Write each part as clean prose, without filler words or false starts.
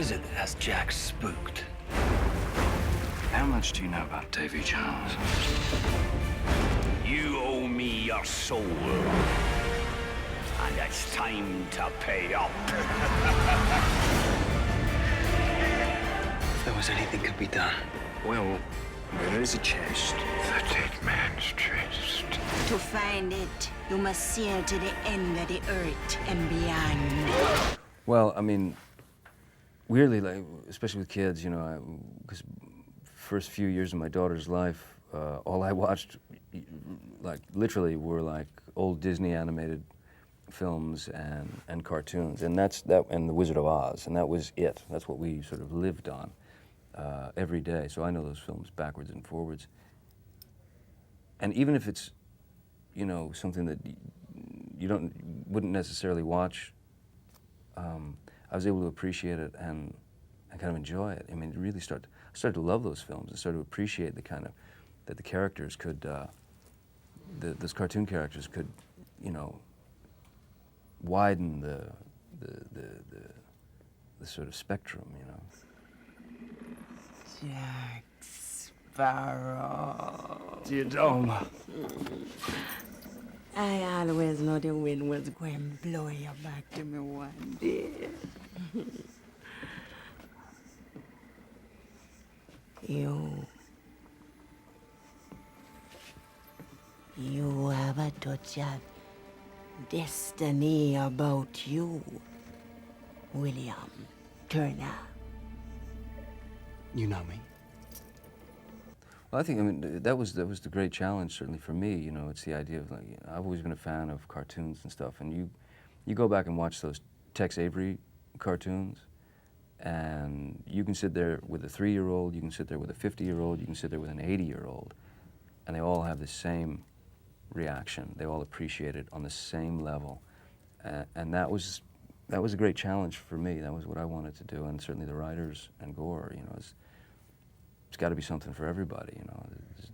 is it that has Jack spooked? How much do you know about Davy Jones? You owe me your soul. And it's time to pay up. If there was anything could be done. Well, there is a chest. The dead man's chest. To find it, you must sail to the end of the earth and beyond. Well, I mean, weirdly, like, especially with kids, you know, because first few years of my daughter's life, all I watched, like, literally were like old Disney animated films and cartoons, and and The Wizard of Oz, and that was it. That's what we sort of lived on every day. So I know those films backwards and forwards. And even if it's, you know, something that you wouldn't necessarily watch, I was able to appreciate it and kind of enjoy it. I mean, I started to love those films and started to appreciate the kind of, that the characters could, those cartoon characters could, you know, widen the sort of spectrum, you know. Jack Sparrow. Theodoma. I always know the wind was going to blow you back to me one day. You have a touch of destiny about you, William Turner. You know me. Well, I think, I mean, that was the great challenge, certainly for me. You know, it's the idea of, like, you know, I've always been a fan of cartoons and stuff, and you go back and watch those Tex Avery cartoons, and you can sit there with a 3-year-old, you can sit there with a 50-year-old, you can sit there with an 80-year-old, and they all have the same reaction. They all appreciate it on the same level, and that was a great challenge for me. That was what I wanted to do, and certainly the writers and Gore. You know, it's got to be something for everybody. You know, there's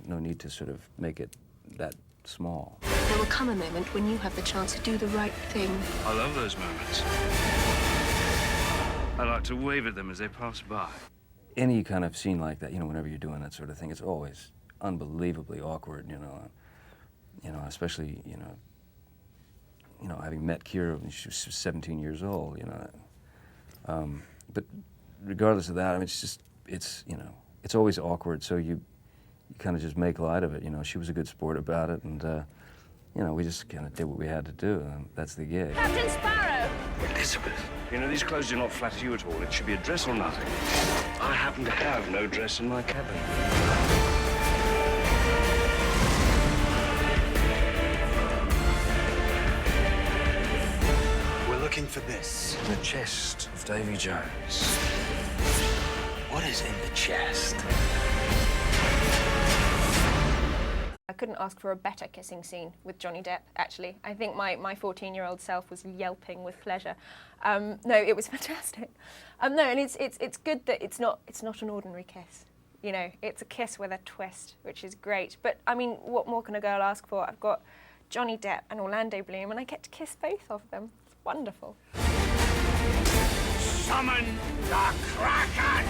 no need to sort of make it that small. There will come a moment when you have the chance to do the right thing. I love those moments. I like to wave at them as they pass by. Any kind of scene like that, you know, whenever you're doing that sort of thing, it's always unbelievably awkward. You know, especially you know, having met Kira when she was 17 years old. You know, but regardless of that, I mean, it's it's always awkward. So you kind of just make light of it. You know, she was a good sport about it, and you know, we just kind of did what we had to do, and that's the gig. Captain Sparrow! Elizabeth, you know, these clothes do not flatter you at all. It should be a dress or nothing. I happen to have no dress in my cabin. We're looking for this. The chest of Davy Jones. What is in the chest? I couldn't ask for a better kissing scene with Johnny Depp, actually. I think my 14-year-old self was yelping with pleasure. No, it was fantastic. No, and it's good that it's not an ordinary kiss. You know, it's a kiss with a twist, which is great. But I mean, what more can a girl ask for? I've got Johnny Depp and Orlando Bloom, and I get to kiss both of them. It's wonderful. Summon the Kraken!